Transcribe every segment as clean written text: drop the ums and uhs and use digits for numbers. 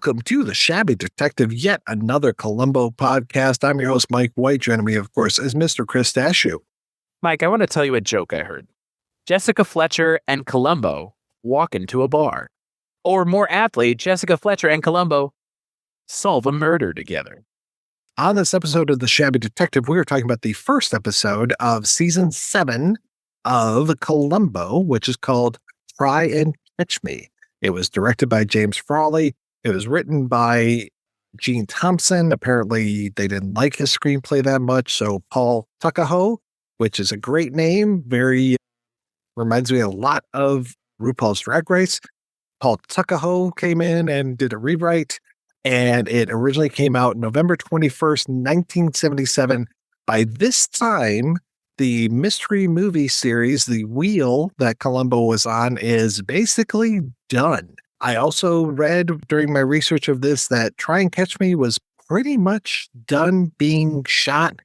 welcome to the Shabby Detective, yet another Columbo podcast. I'm your host, Mike White. Joining me, of course, is Mr. Chris Stachiw. Mike, I want to tell you a joke I heard. Jessica Fletcher and Columbo walk into a bar. Or more aptly, Jessica Fletcher and Columbo solve a murder together. On this episode of the Shabby Detective, we are talking about the first episode of season 7 of Columbo, which is called Try and Catch Me. It was directed by James Frawley. It was written by Gene Thompson. Apparently, they didn't like his screenplay that much. So Paul Tuckahoe, which is a great name, very reminds me a lot of RuPaul's Drag Race. Paul Tuckahoe came in and did a rewrite, and it originally came out November 21st, 1977. By this time, the mystery movie series, The Wheel, that Columbo was on, is basically done. I also read during my research of this that Try and Catch Me was pretty much done being shot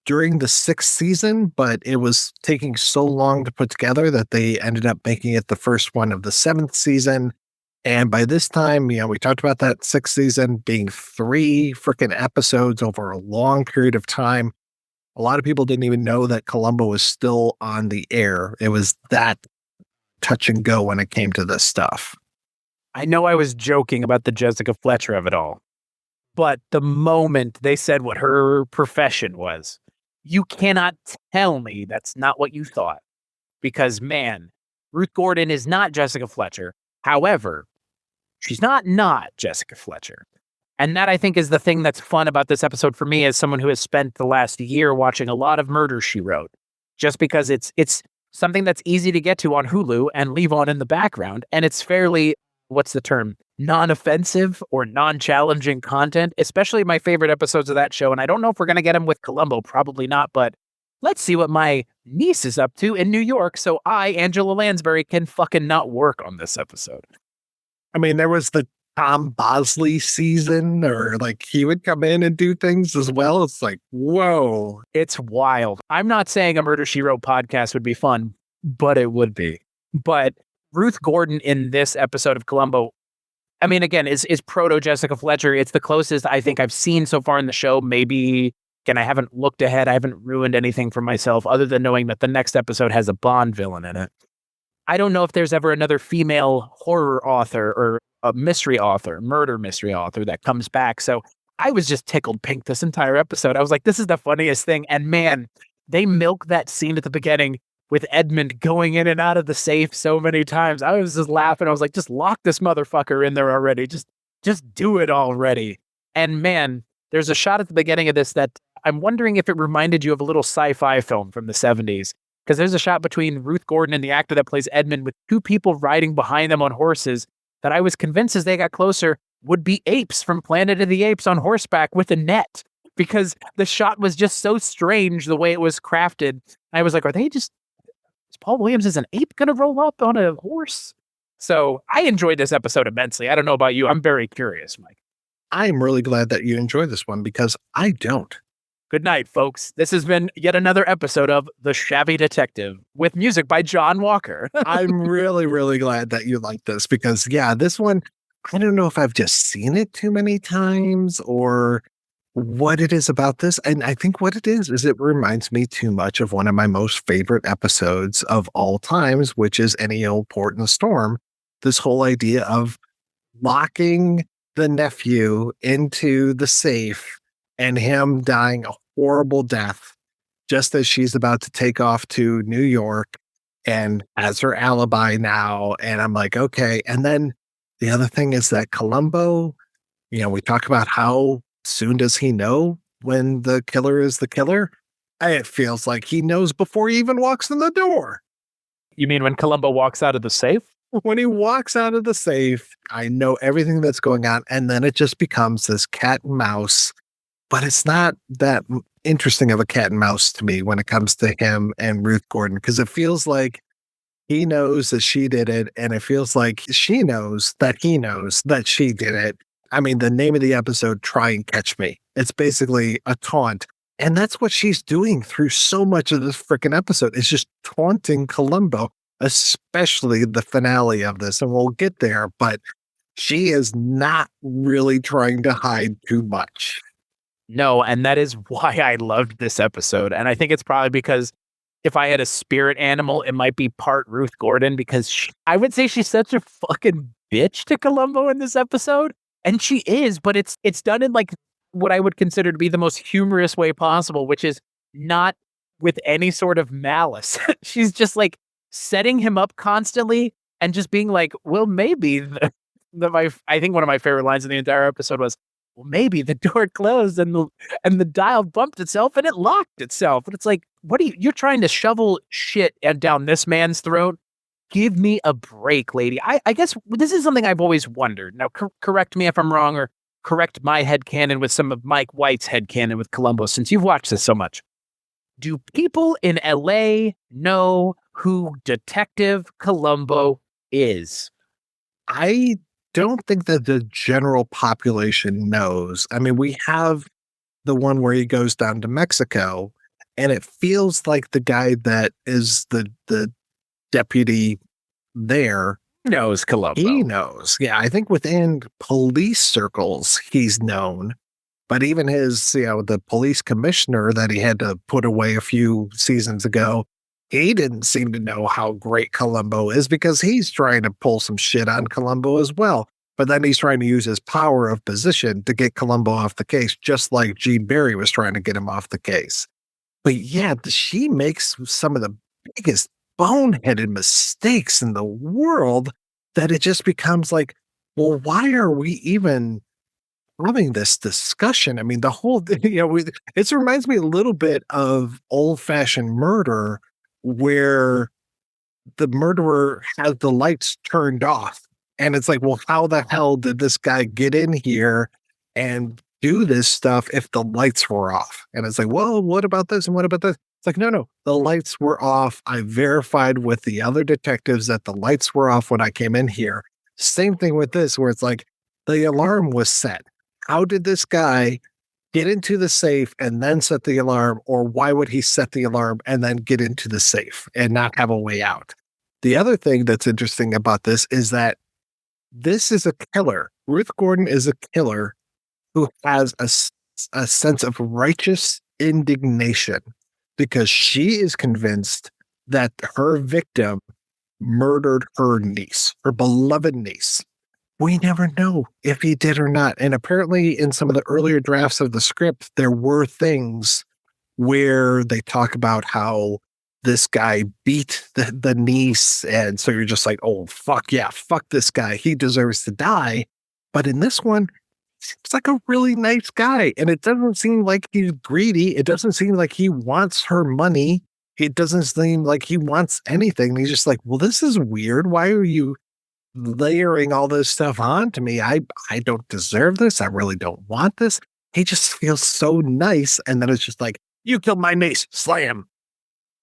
during the 6th season, but it was taking so long to put together that they ended up making it the first one of the 7th season. And by this time, we talked about that 6th season being 3 freaking episodes over a long period of time. A lot of people didn't even know that Columbo was still on the air. It was that touch and go when it came to this stuff. I know I was joking about the Jessica Fletcher of it all, but the moment they said what her profession was, you cannot tell me that's not what you thought. Because, man, Ruth Gordon is not Jessica Fletcher. However, she's not Jessica Fletcher. And that, I think, is the thing that's fun about this episode for me as someone who has spent the last year watching a lot of Murder, She Wrote. Just because it's something that's easy to get to on Hulu and leave on in the background. And it's fairly, what's the term, non-offensive or non-challenging content, especially my favorite episodes of that show. And I don't know if we're going to get them with Columbo, probably not, but let's see what my niece is up to in New York so I, Angela Lansbury, can fucking not work on this episode. I mean, there was the Tom Bosley season, or like he would come in and do things as well. It's like, whoa. It's wild. I'm not saying a Murder, She Wrote podcast would be fun, but it would be. But Ruth Gordon in this episode of Columbo, I mean, again, is proto Jessica Fletcher. It's the closest I think I've seen so far in the show. Maybe, again, I haven't looked ahead. I haven't ruined anything for myself other than knowing that the next episode has a Bond villain in it. I don't know if there's ever another female horror author or a murder mystery author that comes back. So I was just tickled pink this entire episode. I was like, this is the funniest thing. And man, they milk that scene at the beginning with Edmund going in and out of the safe so many times. I was just laughing. I was like, just lock this motherfucker in there already. Just do it already. And man, there's a shot at the beginning of this that I'm wondering if it reminded you of a little sci-fi film from the 70s. Because there's a shot between Ruth Gordon and the actor that plays Edmund with 2 people riding behind them on horses that I was convinced as they got closer would be apes from Planet of the Apes on horseback with a net. Because the shot was just so strange the way it was crafted. I was like, is Paul Williams as an ape going to roll up on a horse? So I enjoyed this episode immensely. I don't know about you. I'm very curious, Mike. I'm really glad that you enjoyed this one because I don't. Good night, folks. This has been yet another episode of The Shabby Detective with music by John Walker. I'm really, really glad that you like this because, yeah, this one, I don't know if I've just seen it too many times or what it is about this. And I think what it is it reminds me too much of one of my most favorite episodes of all times, which is Any Old Port in a Storm. This whole idea of locking the nephew into the safe and him dying a horrible death just as she's about to take off to New York and as her alibi now. And I'm like, okay. And then the other thing is that Columbo, we talk about how soon does he know when the killer is the killer? It feels like he knows before he even walks in the door. You mean when Columbo walks out of the safe? When he walks out of the safe, I know everything that's going on. And then it just becomes this cat and mouse. But it's not that interesting of a cat and mouse to me when it comes to him and Ruth Gordon, because it feels like he knows that she did it, and it feels like she knows that he knows that she did it. I mean, the name of the episode, Try and Catch Me. It's basically a taunt. And that's what she's doing through so much of this freaking episode. It's just taunting Columbo, especially the finale of this. And we'll get there, but She is not really trying to hide too much. No, and that is why I loved this episode. And I think it's probably because if I had a spirit animal, it might be part Ruth Gordon because I would say she's such a fucking bitch to Columbo in this episode. And she is, but it's done in like what I would consider to be the most humorous way possible, which is not with any sort of malice. She's just like setting him up constantly and just being like, well, maybe I think one of my favorite lines in the entire episode was, well, maybe the door closed and the dial bumped itself and it locked itself. And it's like, what are you're trying to shovel shit down this man's throat? Give me a break, lady. I guess this is something I've always wondered. Now, correct me if I'm wrong or correct my headcanon with some of Mike White's headcanon with Columbo, since you've watched this so much. Do people in LA know who Detective Columbo is? I don't think that the general population knows. I mean, we have the one where he goes down to Mexico, and it feels like the guy that is the deputy there Knows Columbo. he knows. Yeah, I think within police circles he's known, but even his, the police commissioner that he had to put away a few seasons ago, he didn't seem to know how great Columbo is because he's trying to pull some shit on Columbo as well. But then he's trying to use his power of position to get Columbo off the case, just like Gene Barry was trying to get him off the case. But yeah, she makes some of the biggest boneheaded mistakes in the world that it just becomes like, well, why are we even having this discussion? I mean, the whole, it reminds me a little bit of old fashioned murder where the murderer has the lights turned off. And it's like, well, how the hell did this guy get in here and do this stuff if the lights were off? And it's like, well, what about this? And what about this? It's like, no, the lights were off. I verified with the other detectives that the lights were off when I came in here. Same thing with this, where it's like the alarm was set. How did this guy get into the safe and then set the alarm? Or why would he set the alarm and then get into the safe and not have a way out? The other thing that's interesting about this is that this is a killer. Ruth Gordon is a killer who has a sense of righteous indignation because she is convinced that her victim murdered her niece, her beloved niece. We never know if he did or not. And apparently in some of the earlier drafts of the script, there were things where they talk about how this guy beat the niece. And so you're just like, oh, fuck yeah, fuck this guy. He deserves to die. But in this one, seems like a really nice guy. And it doesn't seem like he's greedy. It doesn't seem like he wants her money. It doesn't seem like he wants anything. He's just like, well, this is weird. Why are you layering all this stuff onto me? I don't deserve this. I really don't want this. He just feels so nice. And then it's just like, you killed my niece. Slam.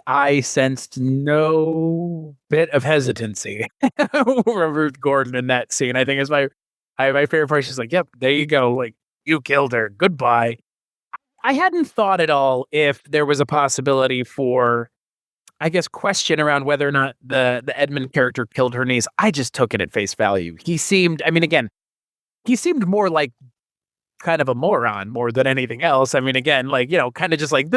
I sensed no bit of hesitancy from Ruth Gordon in that scene. I think is my favorite part. She's like, yep, there you go. Like, you killed her. Goodbye. I hadn't thought at all if there was a possibility for, I guess, question around whether or not the Edmund character killed her niece. I just took it at face value. He seemed more like kind of a moron more than anything else. I mean, again, like, kind of just like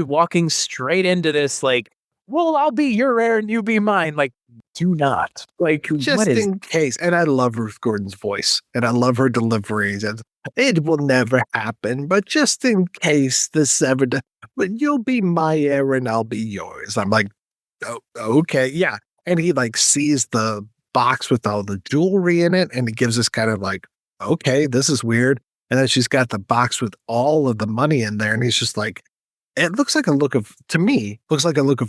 walking straight into this, like, well, I'll be your heir and you be mine. Like, do not. Like, just in case. And I love Ruth Gordon's voice and I love her deliveries. And it will never happen, but just in case this ever does, but you'll be my heir and I'll be yours. I'm like, oh, okay, yeah. And he like sees the box with all the jewelry in it and he gives us kind of like, okay, this is weird. And then she's got the box with all of the money in there. And he's just like, it looks like a look of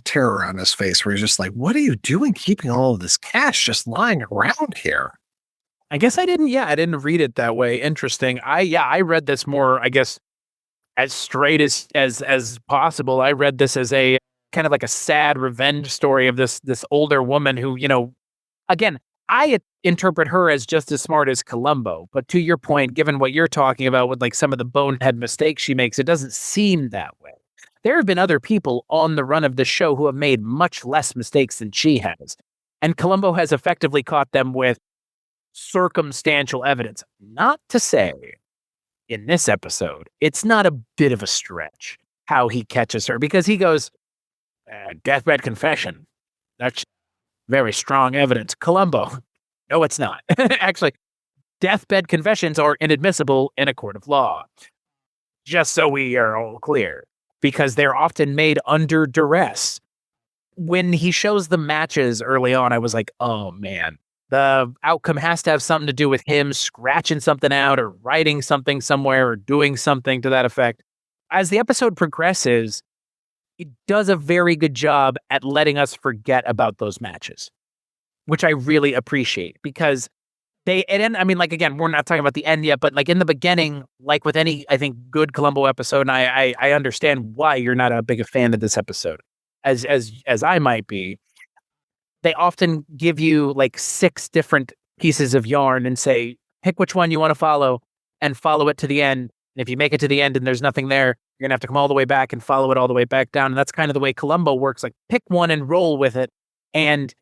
terror on his face where he's just like, what are you doing keeping all of this cash just lying around here? I guess I didn't read it that way. Interesting. I read this more, I guess, as straight as possible. I read this as a kind of like a sad revenge story of this older woman who, again, I interpret her as just as smart as Columbo. But to your point, given what you're talking about with like some of the bonehead mistakes she makes, it doesn't seem that way. There have been other people on the run of the show who have made much less mistakes than she has. And Columbo has effectively caught them with circumstantial evidence. Not to say in this episode, it's not a bit of a stretch how he catches her, because he goes, deathbed confession. That's very strong evidence. Columbo. No, it's not. Actually, deathbed confessions are inadmissible in a court of law. Just so we are all clear, because they're often made under duress. When he shows the matches early on, I was like, oh man, the outcome has to have something to do with him scratching something out or writing something somewhere or doing something to that effect. As the episode progresses, it does a very good job at letting us forget about those matches, which I really appreciate, because again, we're not talking about the end yet, but like in the beginning, like with any, I think, good Columbo episode, and I understand why you're not a big a fan of this episode, as I might be. They often give you like 6 different pieces of yarn and say, pick which one you want to follow and follow it to the end. And if you make it to the end and there's nothing there, you're going to have to come all the way back and follow it all the way back down. And that's kind of the way Columbo works. Like, pick one and roll with it. And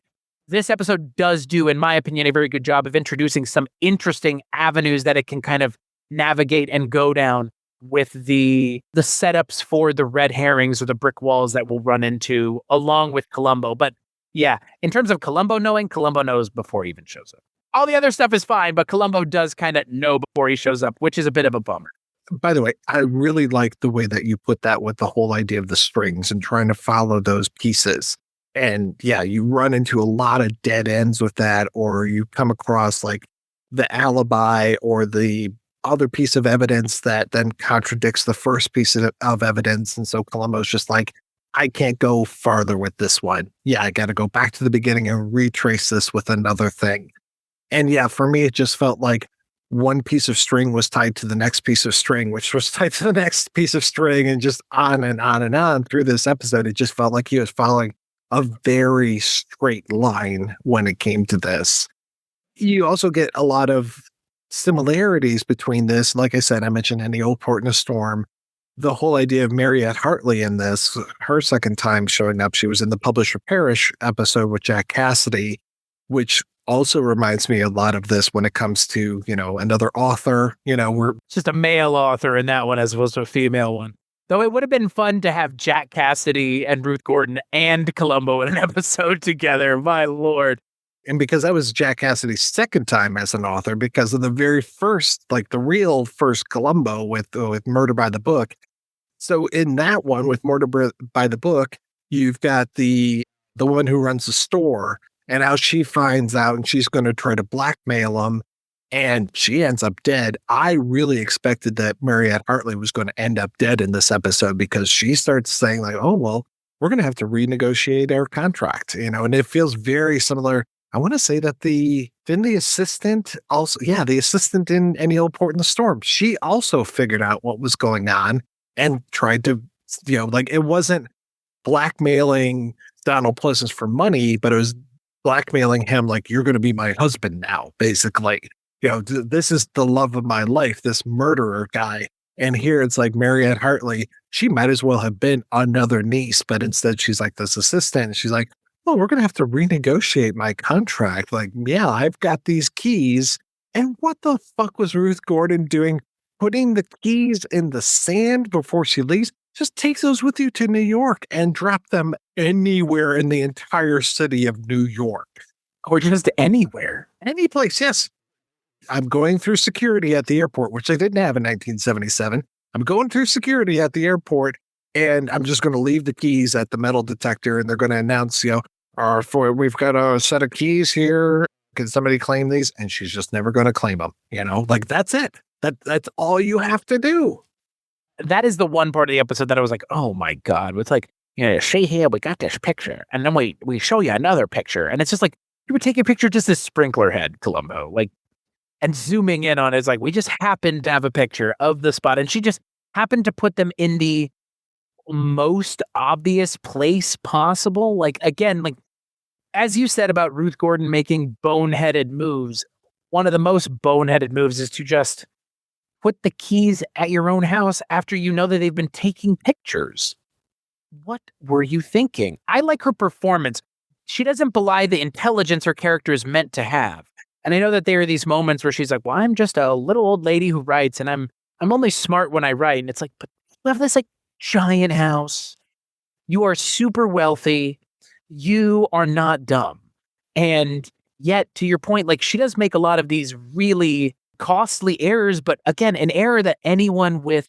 this episode does do, in my opinion, a very good job of introducing some interesting avenues that it can kind of navigate and go down with the setups for the red herrings or the brick walls that we'll run into along with Columbo. But yeah, in terms of Columbo knowing, Columbo knows before he even shows up. All the other stuff is fine, but Columbo does kind of know before he shows up, which is a bit of a bummer. By the way, I really like the way that you put that with the whole idea of the strings and trying to follow those pieces. And yeah, you run into a lot of dead ends with that, or you come across like the alibi or the other piece of evidence that then contradicts the first piece of evidence. And so Columbo's just like, I can't go farther with this one. Yeah, I got to go back to the beginning and retrace this with another thing. And yeah, for me, it just felt like one piece of string was tied to the next piece of string, which was tied to the next piece of string, and just on and on and on through this episode. It just felt like he was following a very straight line when it came to this. You also get a lot of similarities between this. Like I said, I mentioned Any Old Port in a Storm. The whole idea of Mariette Hartley in this, her second time showing up, she was in the Publish or Perish episode with Jack Cassidy, which also reminds me a lot of this when it comes to, another author. We're just a male author in that one as opposed to a female one. Though it would have been fun to have Jack Cassidy and Ruth Gordon and Columbo in an episode together. My Lord. And because that was Jack Cassidy's second time as an author, because of the very first, like the real first Columbo with Murder by the Book. So in that one with Murder by the Book, you've got the woman who runs the store and how she finds out and she's going to try to blackmail him and she ends up dead. I really expected that Mariette Hartley was going to end up dead in this episode because she starts saying like, oh, well, we're going to have to renegotiate our contract, and it feels very similar. I want to say that the assistant in Any Old Port in the Storm, she also figured out what was going on and tried to, it wasn't blackmailing Donald Pleasance for money, but it was blackmailing him like, you're going to be my husband now, basically. This is the love of my life, this murderer guy. And here it's like Mariette Hartley, she might as well have been another niece, but instead she's like this assistant. And she's like, well, we're going to have to renegotiate my contract. Like, yeah, I've got these keys. And what the fuck was Ruth Gordon doing? Putting the keys in the sand before she leaves? Just take those with you to New York and drop them anywhere in the entire city of New York. Or just anywhere. Any place, yes. I'm going through security at the airport, which I didn't have in 1977. I'm going through security at the airport, and I'm just going to leave the keys at the metal detector, and they're going to announce, we've got a set of keys here. Can somebody claim these? And she's just never going to claim them. That's it. That's all you have to do. That is the one part of the episode that I was like, oh my God. It's like, see here, we got this picture. And then we show you another picture. And it's just like, you would take a picture just this sprinkler head, Columbo. And zooming in on it, it's like, we just happened to have a picture of the spot. And she just happened to put them in the most obvious place possible. As you said about Ruth Gordon making boneheaded moves, one of the most boneheaded moves is to just put the keys at your own house after you know that they've been taking pictures. What were you thinking? I like her performance. She doesn't belie the intelligence her character is meant to have. And I know that there are these moments where she's like, well, I'm just a little old lady who writes, and I'm only smart when I write. And it's like, but you have this like giant house. You are super wealthy. You are not dumb. And yet, to your point, like she does make a lot of these really costly errors, but again, an error that anyone with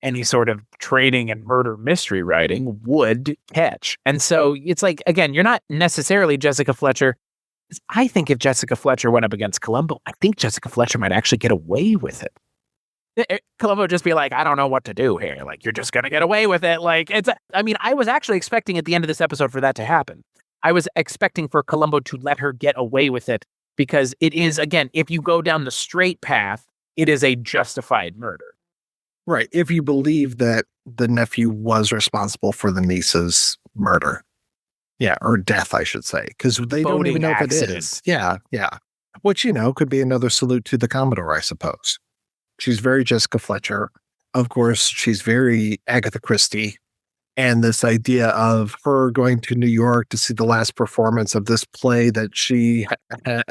any sort of training in murder mystery writing would catch. And so it's like, again, you're not necessarily Jessica Fletcher. I think if Jessica Fletcher went up against Columbo, I think Jessica Fletcher might actually get away with it. Columbo would just be like, I don't know what to do here. Like, you're just going to get away with it. Like, I was actually expecting at the end of this episode for that to happen. I was expecting for Columbo to let her get away with it because it is, again, if you go down the straight path, it is a justified murder. Right. If you believe that the nephew was responsible for the niece's murder. Yeah. Or death, I should say. Because they don't even know if it is. Yeah. Yeah. Which, could be another salute to the Commodore, I suppose. She's very Jessica Fletcher. Of course, she's very Agatha Christie. And this idea of her going to New York to see the last performance of this play that she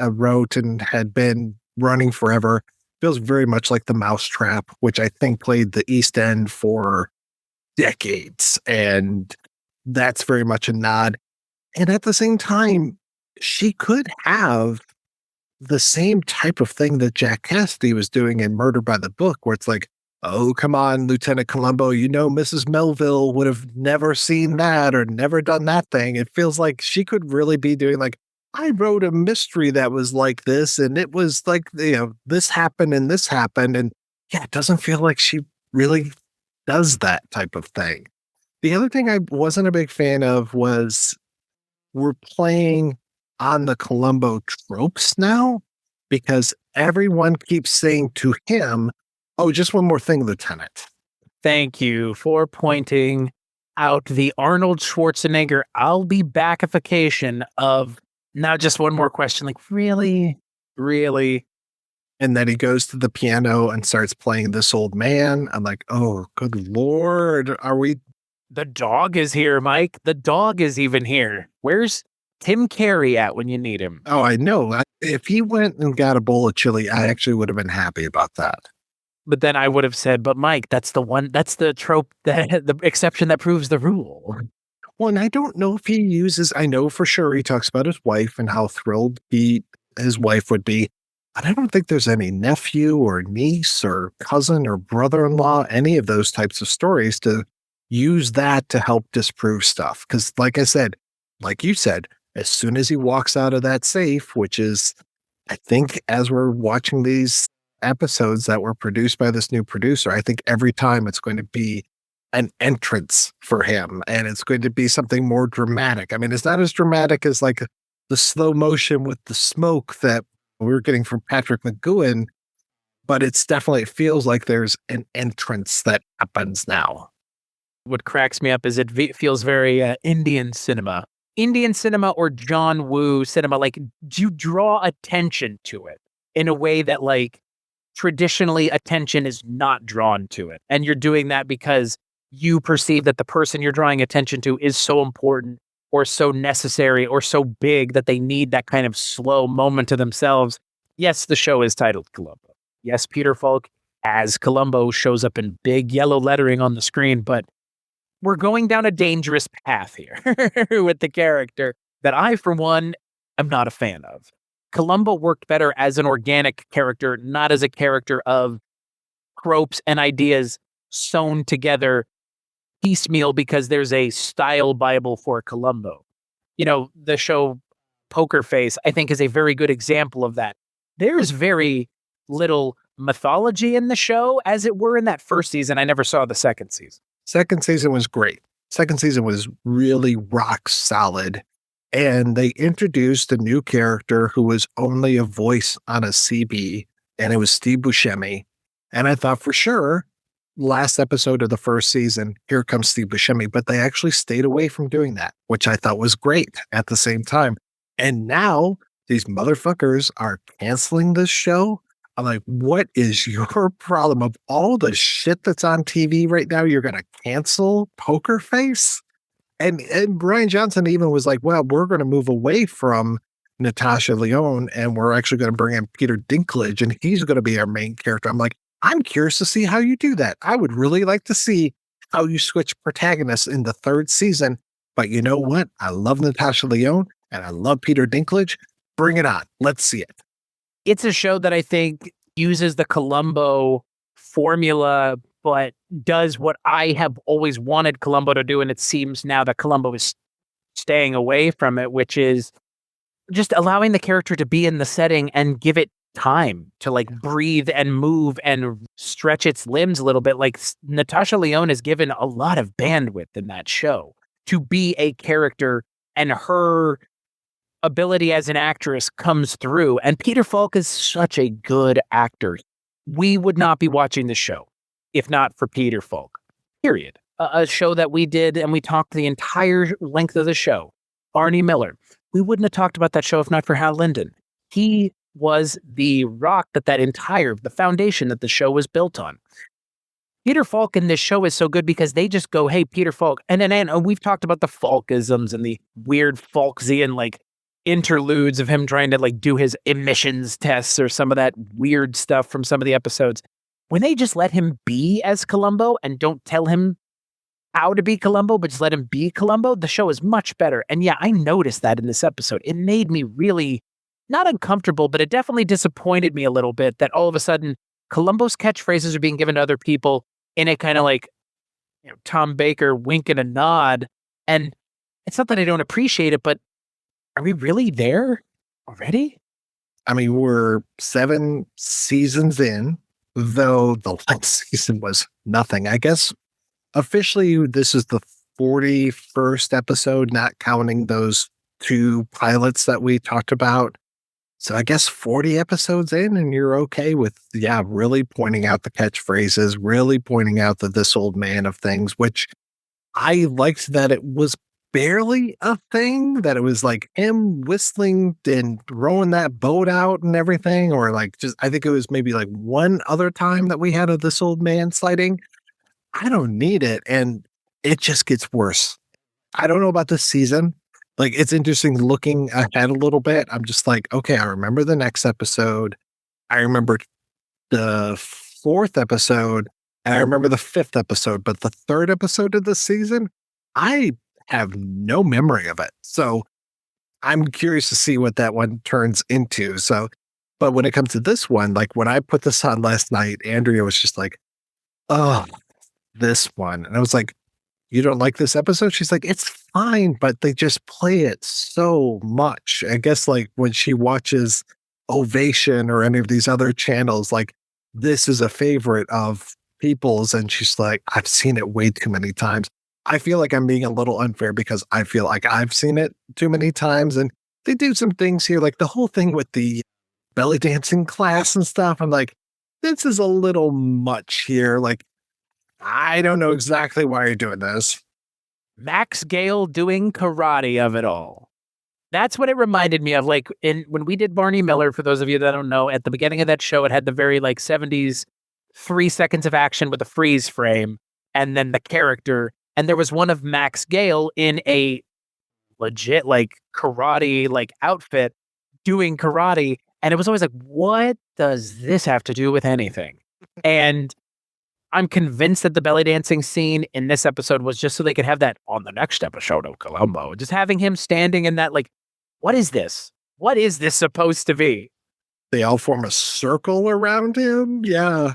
wrote and had been running forever feels very much like The Mousetrap, which I think played the East End for decades. And that's very much a nod. And at the same time, she could have the same type of thing that Jack Cassidy was doing in Murder by the Book, where it's like, oh, come on, Lieutenant Columbo, Mrs. Melville would have never seen that or never done that thing. It feels like she could really be doing like, I wrote a mystery that was like this, and it was like, this happened and this happened. And yeah, it doesn't feel like she really does that type of thing. The other thing I wasn't a big fan of was we're playing on the Columbo tropes now because everyone keeps saying to him, oh, just one more thing, Lieutenant. Thank you for pointing out the Arnold Schwarzenegger I'll be backification of now just one more question. Like, really? Really? And then he goes to the piano and starts playing This Old Man. I'm like, oh, good Lord. Are we? The dog is here, Mike. The dog is even here. Where's Tim Carey at when you need him? Oh, I know. If he went and got a bowl of chili, I actually would have been happy about that. But then I would have said, but Mike, that's the trope, the exception that proves the rule. Well, and I don't know if he uses, I know for sure he talks about his wife and how thrilled his wife would be. But I don't think there's any nephew or niece or cousin or brother-in-law, any of those types of stories to use that to help disprove stuff. Because like I said, like you said, as soon as he walks out of that safe, which is, I think as we're watching these episodes that were produced by this new producer, I think every time it's going to be an entrance for him and it's going to be something more dramatic. I mean, it's not as dramatic as like the slow motion with the smoke that we were getting from Patrick McGowan, but it feels like there's an entrance that happens now. What cracks me up is it feels very Indian cinema or John Woo cinema. Like, do you draw attention to it in a way that like traditionally attention is not drawn to it? And you're doing that because you perceive that the person you're drawing attention to is so important or so necessary or so big that they need that kind of slow moment to themselves. Yes, the show is titled Columbo. Yes, Peter Falk as Columbo shows up in big yellow lettering on the screen, but we're going down a dangerous path here with the character that I, for one, am not a fan of. Columbo worked better as an organic character, not as a character of tropes and ideas sewn together piecemeal because there's a style Bible for Columbo. The show Poker Face, I think, is a very good example of that. There's very little mythology in the show, as it were, in that first season. I never saw the second season. Second season was great. Second season was really rock solid. And they introduced a new character who was only a voice on a CB, and it was Steve Buscemi. And I thought for sure, last episode of the first season, here comes Steve Buscemi, but they actually stayed away from doing that, which I thought was great at the same time. And now these motherfuckers are canceling this show. I'm like, what is your problem? Of all the shit that's on TV right now, you're going to cancel Poker Face? And Brian Johnson even was like, well, we're going to move away from Natasha Lyonne, and we're actually going to bring in Peter Dinklage, and he's going to be our main character. I'm like, I'm curious to see how you do that. I would really like to see how you switch protagonists in the third season. But you know what? I love Natasha Lyonne and I love Peter Dinklage. Bring it on. Let's see it. It's a show that I think uses the Columbo formula, but does what I have always wanted Columbo to do. And it seems now that Columbo is staying away from it, which is just allowing the character to be in the setting and give it time to like breathe and move and stretch its limbs a little bit. Like Natasha Lyonne is given a lot of bandwidth in that show to be a character, and her ability as an actress comes through. And Peter Falk is such a good actor. We would not be watching the show if not for Peter Falk, period. A show that we did and we talked the entire length of the show. Barney Miller. We wouldn't have talked about that show if not for Hal Linden. He was the rock the foundation that the show was built on. Peter Falk in this show is so good because they just go, hey, Peter Falk. And we've talked about the Falkisms and the weird Falksian like interludes of him trying to like do his emissions tests or some of that weird stuff from some of the episodes. When they just let him be as Columbo and don't tell him how to be Columbo, but just let him be Columbo, the show is much better. And yeah, I noticed that in this episode. It made me really not uncomfortable, but it definitely disappointed me a little bit that all of a sudden Columbo's catchphrases are being given to other people in a kind of like, Tom Baker wink and a nod. And it's not that I don't appreciate it, but are we really there already? I mean, we're 7 seasons in, though the last season was nothing. I guess officially this is the 41st episode, not counting those 2 pilots that we talked about. So I guess 40 episodes in and you're okay with, really pointing out the catchphrases, really pointing out the this old man of things, which I liked that it was barely a thing, that it was like him whistling and rowing that boat out and everything, or like just, I think it was maybe like one other time that we had a this old man sighting. I don't need it. And it just gets worse. I don't know about this season. Like, it's interesting looking ahead a little bit. I'm just like, okay, I remember the next episode. I remember the 4th episode. And I remember the 5th episode. But the 3rd episode of the season, I have no memory of it. So I'm curious to see what that one turns into. So, but when it comes to this one, like when I put this on last night, Andrea was just like, oh, this one. And I was like, you don't like this episode? She's like, it's fine, but they just play it so much. I guess like when she watches Ovation or any of these other channels, like this is a favorite of people's. And she's like, I've seen it way too many times. I feel like I'm being a little unfair because I feel like I've seen it too many times. And they do some things here, like the whole thing with the belly dancing class and stuff. I'm like, this is a little much here. Like, I don't know exactly why you're doing this. Max Gale doing karate of it all. That's what it reminded me of. Like when we did Barney Miller, for those of you that don't know, at the beginning of that show, it had the very like 70s 3 seconds of action with a freeze frame and then the character. And there was one of Max Gale in a legit like karate like outfit doing karate. And it was always like, what does this have to do with anything? And I'm convinced that the belly dancing scene in this episode was just so they could have that on the next episode of Columbo. Just having him standing in that, like, what is this? What is this supposed to be? They all form a circle around him? Yeah.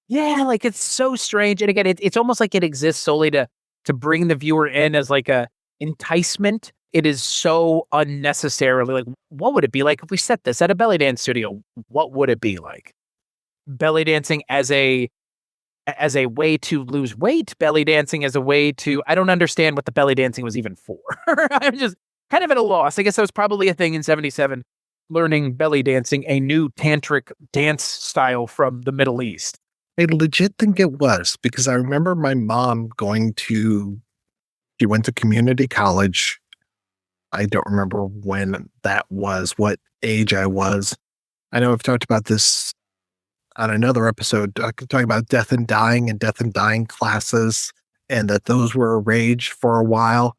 Yeah, like it's so strange. And again, it's almost like it exists solely to bring the viewer in as like a enticement. It is so unnecessarily like, what would it be like if we set this at a belly dance studio? What would it be like? Belly dancing as a way to lose weight, belly dancing as a way to, I don't understand what the belly dancing was even for. I'm just kind of at a loss. I guess that was probably a thing in 77, learning belly dancing, a new tantric dance style from the Middle East. I legit think it was, because I remember my mom she went to community college. I don't remember when that was, what age I was. I know I've talked about this on another episode, talking about death and dying classes, and that those were a rage for a while.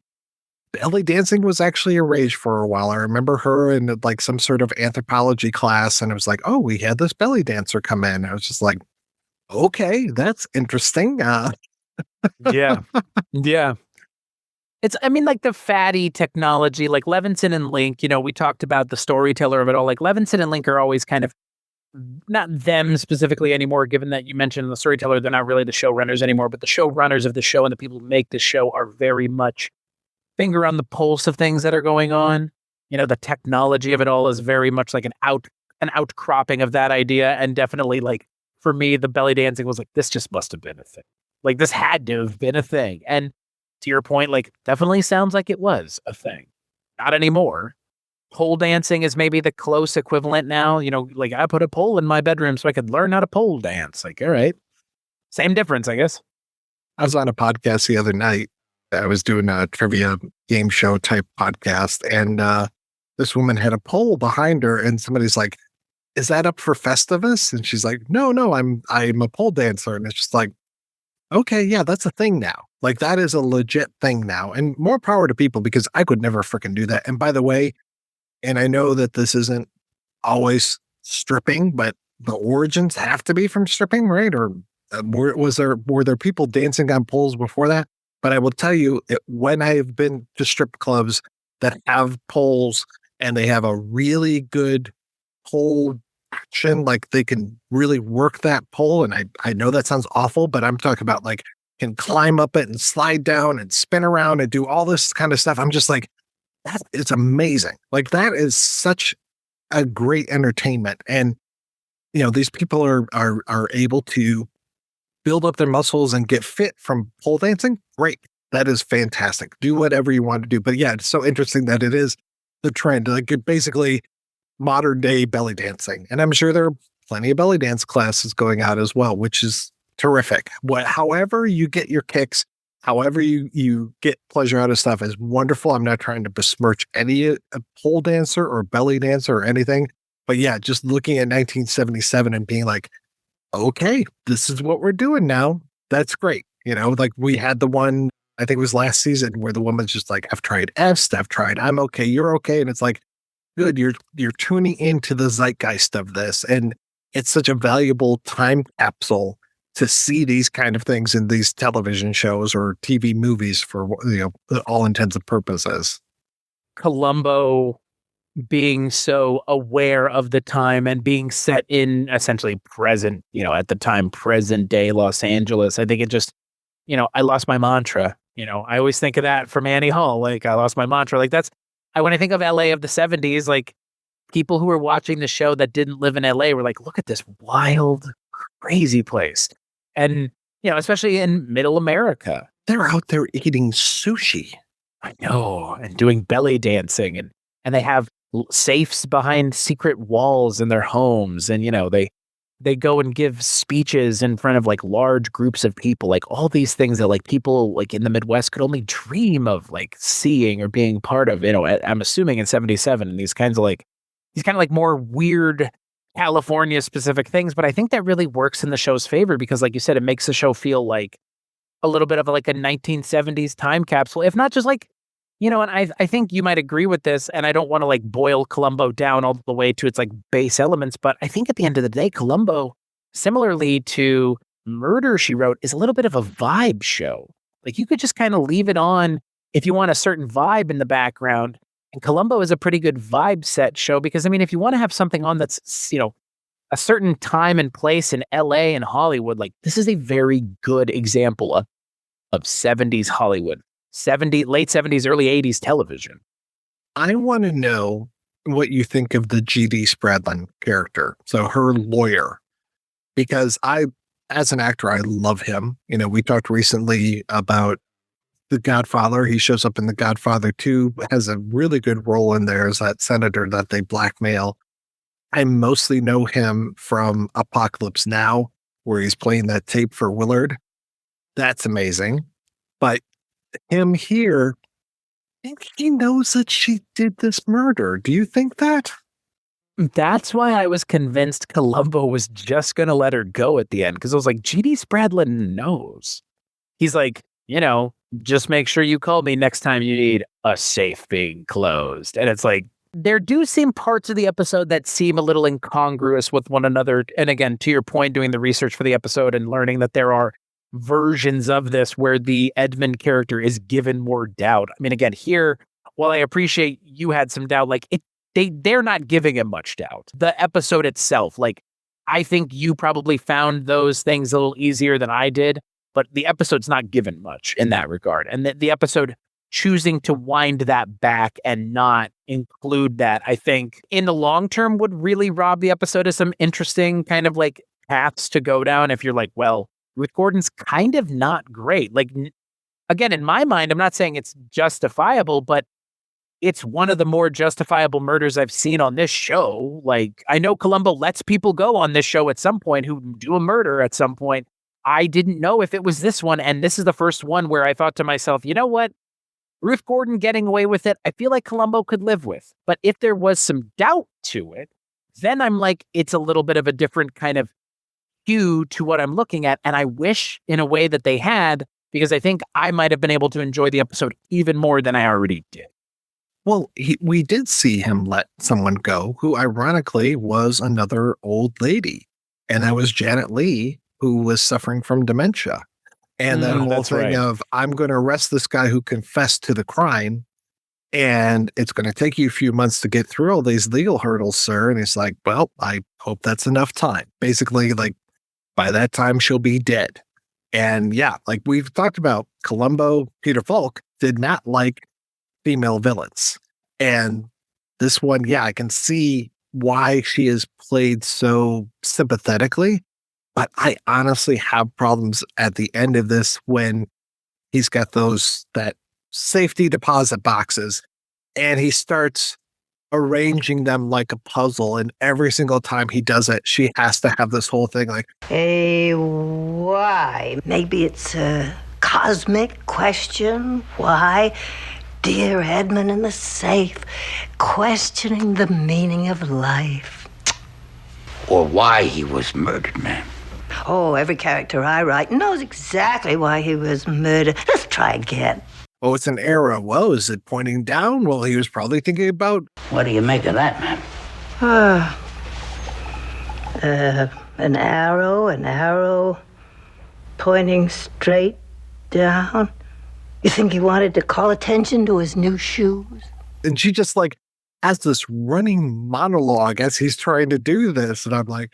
belly dancing was actually a rage for a while. I remember her in like some sort of anthropology class, and it was like, oh, we had this belly dancer come in. I was just like, okay, that's interesting. Yeah. Yeah. I mean, like the fatty technology, like Levinson and Link, we talked about the storyteller of it all. Like Levinson and Link are always kind of not them specifically anymore, given that you mentioned the storyteller, they're not really the showrunners anymore, but the showrunners of the show and the people who make the show are very much finger on the pulse of things that are going on. The technology of it all is very much like an outcropping of that idea. And definitely like for me, the belly dancing was like, this just must have been a thing. Like this had to have been a thing. And to your point, like definitely sounds like it was a thing. Not anymore. Pole dancing is maybe the close equivalent now. Like I put a pole in my bedroom so I could learn how to pole dance. Like, all right. Same difference, I guess. I was on a podcast the other night. I was doing a trivia game show type podcast, and this woman had a pole behind her, and somebody's like, "Is that up for Festivus?" And she's like, "No, I'm a pole dancer." And it's just like, okay, yeah, that's a thing now. Like that is a legit thing now, and more power to people because I could never freaking do that. And by the way, and I know that this isn't always stripping, but the origins have to be from stripping, right? Or were there people dancing on poles before that? But I will tell you, when I've been to strip clubs that have poles and they have a really good pole action, like they can really work that pole. And I know that sounds awful, but I'm talking about like can climb up it and slide down and spin around and do all this kind of stuff. I'm just like, that is amazing. Like that is such a great entertainment. And these people are able to build up their muscles and get fit from pole dancing. Great. That is fantastic. Do whatever you want to do. But yeah, it's so interesting that it is the trend, like basically modern day belly dancing. And I'm sure there are plenty of belly dance classes going out as well, which is terrific. However you get your kicks, however you get pleasure out of stuff is wonderful. I'm not trying to besmirch any pole dancer or belly dancer or anything. But yeah, just looking at 1977 and being like, okay, this is what we're doing now. That's great. Like we had the one, I think it was last season where the woman's just like, I've tried S, I've tried, I'm okay, you're okay. And it's like, good, you're tuning into the zeitgeist of this. And it's such a valuable time capsule to see these kind of things in these television shows or TV movies for, all intents and purposes. Columbo being so aware of the time and being set in essentially present, at the time, present day Los Angeles. I think it just, I lost my mantra. I always think of that from Annie Hall. Like I lost my mantra. Like when I think of LA of the 70s, like people who were watching the show that didn't live in LA were like, look at this wild, crazy place. And, especially in middle America, they're out there eating sushi. I know. And doing belly dancing and they have safes behind secret walls in their homes. And, they go and give speeches in front of like large groups of people, like all these things that like people like in the Midwest could only dream of like seeing or being part of, I'm assuming in 77 and these kind of like more weird California specific things. But I think that really works in the show's favor because like you said, it makes the show feel like a little bit of like a 1970s time capsule, if not just like, and I think you might agree with this, and I don't want to like boil Columbo down all the way to its like base elements, but I think at the end of the day, Columbo, similarly to Murder, She Wrote, is a little bit of a vibe show. Like you could just kind of leave it on if you want a certain vibe in the background. And Columbo is a pretty good vibe set show because, I mean, if you want to have something on that's, a certain time and place in LA and Hollywood, like this is a very good example of 70s Hollywood. Late 70s, early 80s television. I want to know what you think of the G.D. Spradlin character, so her lawyer, because as an actor, I love him. We talked recently about The Godfather. He shows up in The Godfather 2, has a really good role in there as that senator that they blackmail. I mostly know him from Apocalypse Now, where he's playing that tape for Willard. That's amazing. But him here, I think he knows that she did this murder. Do you think that? That's why I was convinced Columbo was just going to let her go at the end. Because I was like, G.D. Spradlin knows. He's like, just make sure you call me next time you need a safe being closed. And it's like, there do seem parts of the episode that seem a little incongruous with one another. And again, to your point, doing the research for the episode and learning that there are versions of this where the Edmund character is given more doubt. I mean, again, here, while I appreciate you had some doubt, like they're not giving him much doubt. The episode itself, like, I think you probably found those things a little easier than I did, but the episode's not given much in that regard. And the episode choosing to wind that back and not include that, I think in the long term would really rob the episode of some interesting kind of like paths to go down. If you're like, well, Ruth Gordon's kind of not great. Like, again, in my mind, I'm not saying it's justifiable, but it's one of the more justifiable murders I've seen on this show. Like, I know Columbo lets people go on this show at some point who do a murder at some point. I didn't know if it was this one. And this is the first one where I thought to myself, you know what? Ruth Gordon getting away with it, I feel like Columbo could live with. But if there was some doubt to it, then I'm like, it's a little bit of a different kind of hue to what I'm looking at. And I wish in a way that they had, because I think I might have been able to enjoy the episode even more than I already did. Well, we did see him let someone go who ironically was another old lady. And that was Janet Leigh, who was suffering from dementia. And that whole thing of, I'm going to arrest this guy who confessed to the crime, and it's going to take you a few months to get through all these legal hurdles, sir. And he's like, well, I hope that's enough time. Basically, like, by that time, she'll be dead. And yeah, like we've talked about, Columbo, Peter Falk did not like female villains. And this one, yeah, I can see why she is played so sympathetically. But I honestly have problems at the end of this when he's got that safety deposit boxes and he starts arranging them like a puzzle. And every single time he does it, she has to have this whole thing like, hey, why? Maybe it's a cosmic question. Why? Dear Edmund in the safe, questioning the meaning of life. Or why he was murdered, ma'am. Oh, every character I write knows exactly why he was murdered. Let's try again. oh, it's an arrow. Well, is it pointing down? Well, he was probably thinking about... What do you make of that, ma'am? An arrow pointing straight down. You think he wanted to call attention to his new shoes? And she just like has this running monologue as he's trying to do this. And I'm like,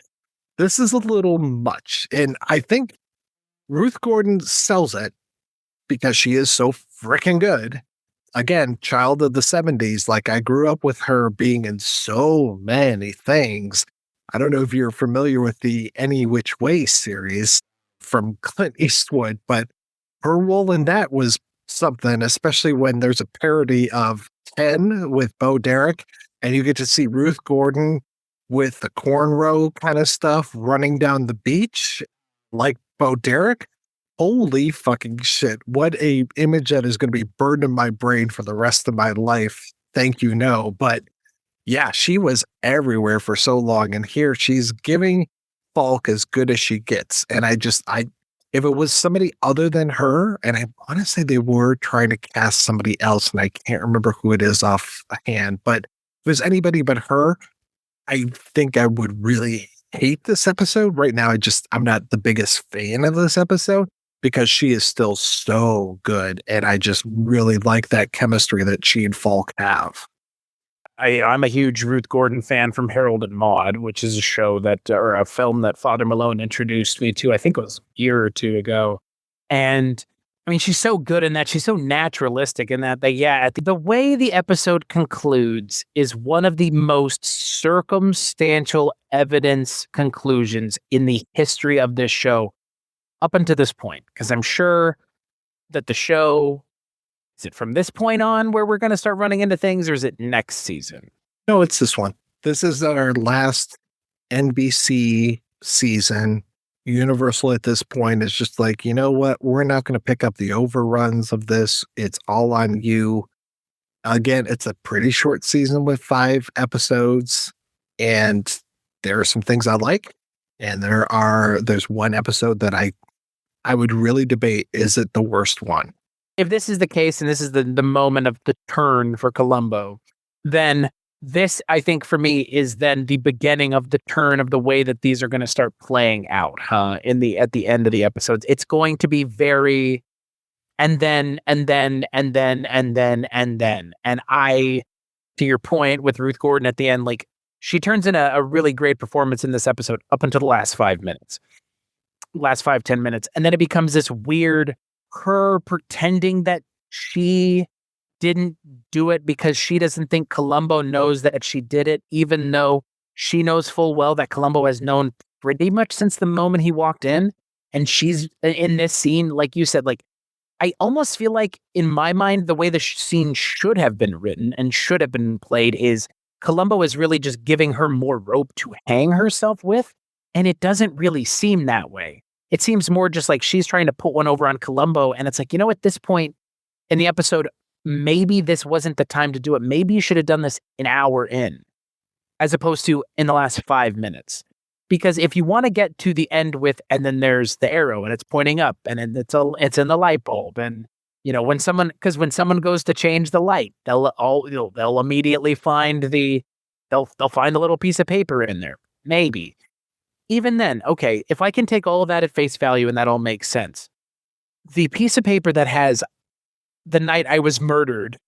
this is a little much. And I think Ruth Gordon sells it because she is so freaking good. Again, child of the 70s. Like, I grew up with her being in so many things. I don't know if you're familiar with the Any Which Way series from Clint Eastwood, but her role in that was something, especially when there's a parody of 10 with Bo Derek, and you get to see Ruth Gordon with the cornrow kind of stuff running down the beach like Bo Derek. Holy fucking shit. What a image that is going to be burned in my brain for the rest of my life. Thank you, no. But yeah, she was everywhere for so long. And here she's giving Falk as good as she gets. And if it was somebody other than her, and I want to say they were trying to cast somebody else, and I can't remember who it is offhand, but if it was anybody but her, I think I would really hate this episode. Right now, I'm not the biggest fan of this episode because she is still so good. And I just really like that chemistry that she and Falk have. I'm a huge Ruth Gordon fan from Harold and Maude, which is a show or a film that Father Malone introduced me to, I think it was a year or two ago. And I mean, she's so good in that. She's so naturalistic in that. The way the episode concludes is one of the most circumstantial evidence conclusions in the history of this show up until this point. Because I'm sure that the show... Is it from this point on where we're going to start running into things, or is it next season? No, it's this one. This is our last NBC season. Universal at this point is just like, you know what? We're not going to pick up the overruns of this. It's all on you. Again, it's a pretty short season with 5 episodes, and there are some things I like, and there's one episode that I would really debate, is it the worst one? if this is the case and this is the moment of the turn for Columbo, then this, I think, for me, is then the beginning of the turn of the way that these are going to start playing out at the end of the episodes. It's going to be very and then. And I, to your point with Ruth Gordon at the end, like she turns in a really great performance in this episode up until the last 10 minutes. And then it becomes this weird, her pretending that she didn't do it because she doesn't think Columbo knows that she did it, even though she knows full well that Columbo has known pretty much since the moment he walked in. And she's in this scene, like you said, like, I almost feel like in my mind, the way the scene should have been written and should have been played is Columbo is really just giving her more rope to hang herself with. And it doesn't really seem that way. It seems more just like she's trying to put one over on Columbo. And it's like, at this point in the episode, maybe this wasn't the time to do it. Maybe you should have done this an hour in, as opposed to in the last 5 minutes. Because if you want to get to the end with, and then there's the arrow and it's pointing up and then it's in the light bulb. And, when someone goes to change the light, they'll immediately find they'll find a little piece of paper in there. Maybe. Even then, okay, if I can take all of that at face value and that all makes sense, the piece of paper that has "The Night I Was Murdered"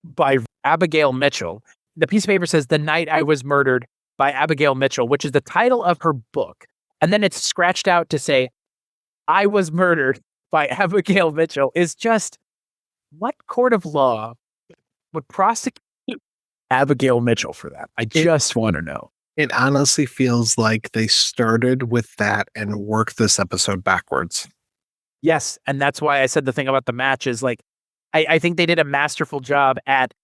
by Abigail Mitchell, the piece of paper says "The Night I Was Murdered" by Abigail Mitchell, which is the title of her book. And then it's scratched out to say, "I Was Murdered" by Abigail Mitchell, is just, what court of law would prosecute Abigail Mitchell for that? I just want to know. It honestly feels like they started with that and worked this episode backwards. Yes, and that's why I said the thing about the matches. Like, I think they did a masterful job at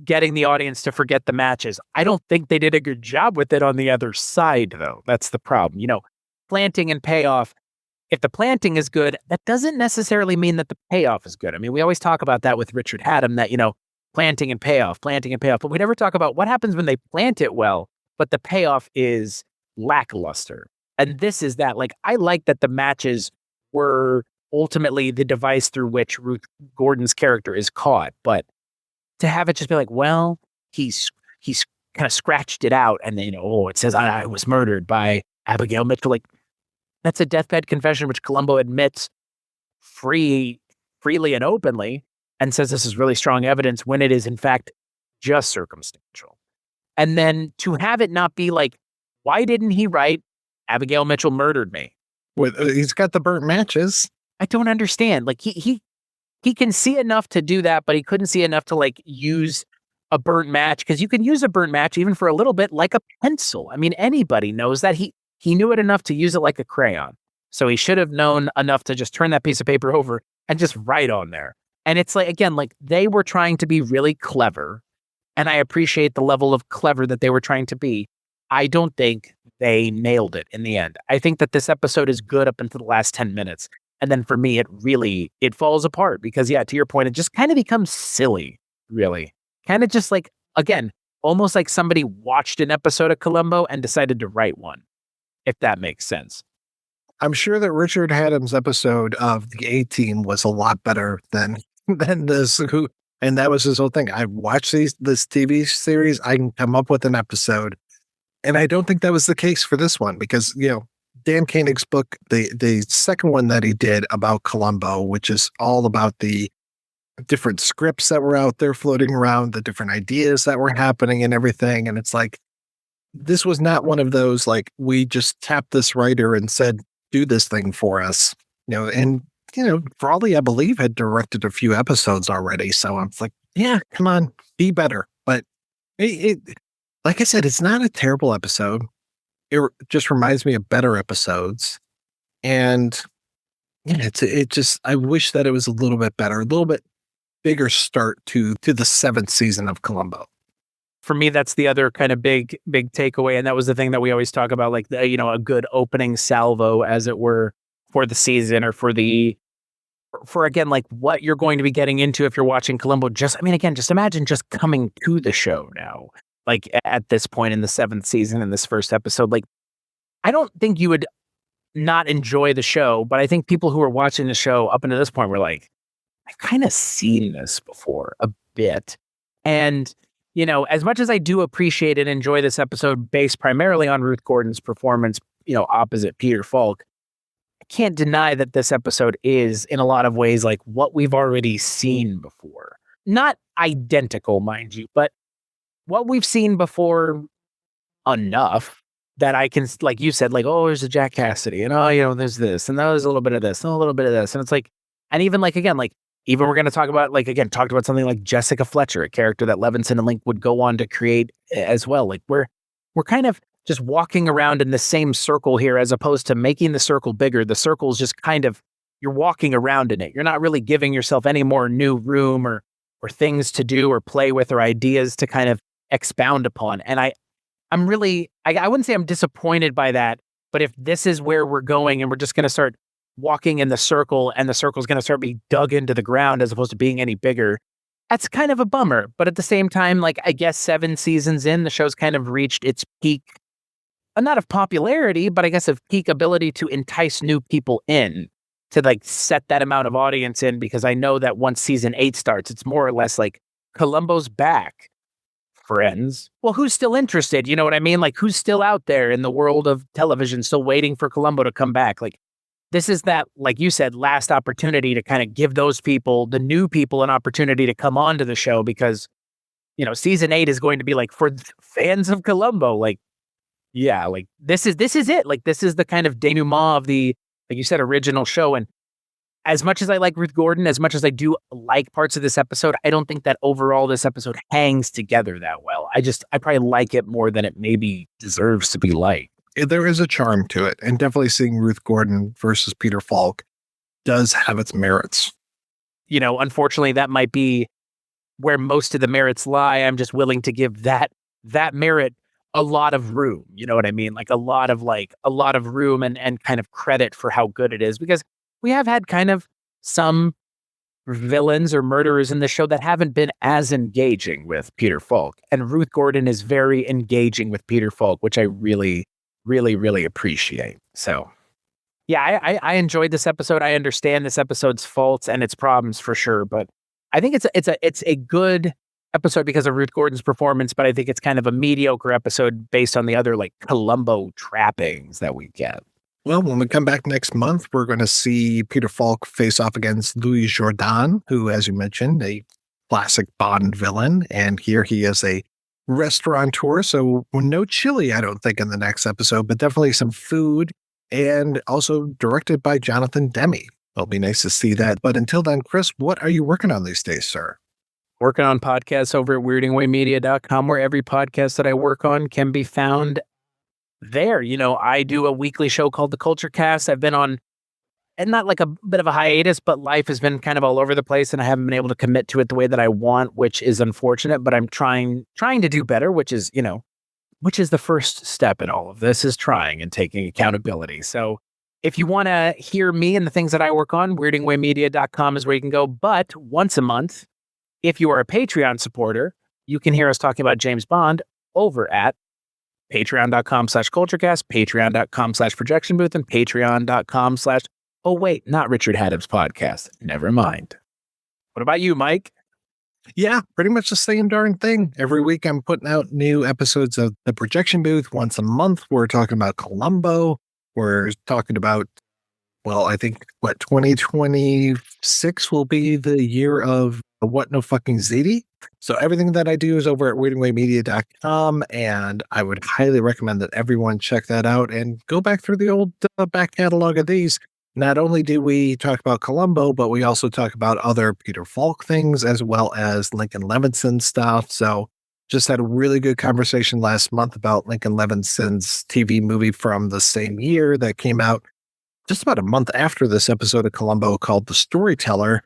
getting the audience to forget the matches. I don't think they did a good job with it on the other side, though. That's the problem. Planting and payoff. If the planting is good, that doesn't necessarily mean that the payoff is good. I mean, we always talk about that with Richard Hatem, that, planting and payoff. But we never talk about what happens when they plant it well, but the payoff is lackluster. And this is that. Like, I like that the matches were ultimately the device through which Ruth Gordon's character is caught. But to have it just be like, well, he's kind of scratched it out, and then, it says I was murdered by Abigail Mitchell. Like, that's a deathbed confession, which Columbo admits freely and openly, and says this is really strong evidence when it is in fact just circumstantial. And then to have it not be like, why didn't he write Abigail Mitchell murdered me? He's got the burnt matches. I don't understand. Like, he can see enough to do that, but he couldn't see enough to, like, use a burnt match, because you can use a burnt match even for a little bit, like a pencil. I mean, anybody knows that. He knew it enough to use it like a crayon. So he should have known enough to just turn that piece of paper over and just write on there. And it's like, again, like, they were trying to be really clever, and I appreciate the level of clever that they were trying to be. I don't think they nailed it in the end. I think that this episode is good up until the last 10 minutes. And then for me, it falls apart because, yeah, to your point, it just kind of becomes silly, really. Kind of just like, again, almost like somebody watched an episode of Columbo and decided to write one, if that makes sense. I'm sure that Richard Hatem's episode of the A-Team was a lot better than this. And that was his whole thing. I watched this TV series. I can come up with an episode. And I don't think that was the case for this one because, Dan Koenig's book, the second one that he did about Columbo, which is all about the different scripts that were out there floating around, the different ideas that were happening and everything. And it's like, this was not one of those, like, we just tapped this writer and said, do this thing for us, and, Frawley, I believe, had directed a few episodes already. So I'm like, yeah, come on, be better. But it like I said, it's not a terrible episode. It just reminds me of better episodes. And yeah, I wish that it was a little bit better, a little bit bigger start to the 7th season of Columbo. For me, that's the other kind of big takeaway. And that was the thing that we always talk about, like, a good opening salvo, as it were, for the season, or for again, like, what you're going to be getting into if you're watching Columbo. Just imagine just coming to the show now. Like, at this point in the 7th season, in this first episode, like, I don't think you would not enjoy the show, but I think people who are watching the show up until this point were like, I've kind of seen this before a bit. And, as much as I do appreciate and enjoy this episode based primarily on Ruth Gordon's performance, opposite Peter Falk, I can't deny that this episode is, in a lot of ways, like what we've already seen before. Not identical, mind you, but what we've seen before enough that I can, like you said, like, oh, there's a Jack Cassidy, and there's this, and there's a little bit of this, and a little bit of this. And it's like, and even like, again, like, even we're going to talk about, like, again, talked about something like Jessica Fletcher, a character that Levinson and Link would go on to create as well. Like, we're kind of just walking around in the same circle here, as opposed to making the circle bigger. The circle's just kind of, you're walking around in it. You're not really giving yourself any more new room or things to do or play with or ideas to kind of expound upon. And I'm really, I wouldn't say I'm disappointed by that, but if this is where we're going and we're just going to start walking in the circle and the circle's going to start being dug into the ground as opposed to being any bigger, that's kind of a bummer. But at the same time, like, I guess 7 seasons in, the show's kind of reached its peak, not of popularity, but I guess of peak ability to entice new people in, to like set that amount of audience in, because I know that once season 8 starts, it's more or less like Columbo's back. Friends. Well, who's still interested? You know what I mean? Like, who's still out there in the world of television, still waiting for Columbo to come back? Like, this is that, like you said, last opportunity to kind of give those people, the new people, an opportunity to come onto the show, because, season 8 is going to be like, for fans of Columbo, like, yeah, like this is it. Like, this is the kind of denouement of the, like you said, original show. And as much as I like Ruth Gordon, as much as I do like parts of this episode, I don't think that overall this episode hangs together that well. I probably like it more than it maybe deserves to be liked. There is a charm to it, and definitely seeing Ruth Gordon versus Peter Falk does have its merits. Unfortunately, that might be where most of the merits lie. I'm just willing to give that merit a lot of room. You know what I mean? Like a lot of room and kind of credit for how good it is, because we have had kind of some villains or murderers in the show that haven't been as engaging with Peter Falk. And Ruth Gordon is very engaging with Peter Falk, which I really, really, really appreciate. So, yeah, I enjoyed this episode. I understand this episode's faults and its problems for sure, but I think it's a good episode because of Ruth Gordon's performance, but I think it's kind of a mediocre episode based on the other, like, Columbo trappings that we get. Well, when we come back next month, we're going to see Peter Falk face off against Louis Jourdan, who, as you mentioned, a classic Bond villain. And here he is a restaurateur. So no chili, I don't think, in the next episode, but definitely some food, and also directed by Jonathan Demme. It'll be nice to see that. But until then, Chris, what are you working on these days, sir? Working on podcasts over at weirdingwaymedia.com, where every podcast that I work on can be found there. I do a weekly show called The Culture Cast. I've been on, and not like a bit of a hiatus, but life has been kind of all over the place, and I haven't been able to commit to it the way that I want, which is unfortunate, but I'm trying to do better, which is the first step in all of this, is trying and taking accountability. So if you want to hear me and the things that I work on, weirdingwaymedia.com is where you can go. But once a month, if you are a Patreon supporter, you can hear us talking about James Bond over at patreon.com/culturecast, patreon.com/projection booth, and patreon.com/ oh wait, not Richard Haddam's podcast. Never mind. What about you, Mike? Yeah, pretty much the same darn thing. Every week I'm putting out new episodes of The Projection Booth. Once a month, we're talking about Columbo. We're talking about, well, I think, 2026 will be the year of What No Fucking Ziti. So everything that I do is over at weirdingwaymedia.com, and I would highly recommend that everyone check that out and go back through the old back catalog of these. Not only do we talk about Columbo, but we also talk about other Peter Falk things, as well as Lincoln Levinson stuff. So just had a really good conversation last month about Lincoln Levinson's TV movie from the same year that came out just about a month after this episode of Columbo, called The Storyteller.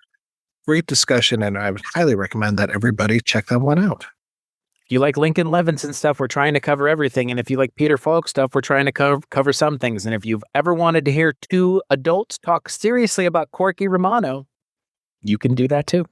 Great discussion, and I would highly recommend that everybody check that one out. If you like Lincoln Levinson stuff, we're trying to cover everything. And if you like Peter Falk stuff, we're trying to cover some things. And if you've ever wanted to hear two adults talk seriously about Corky Romano, you can do that too.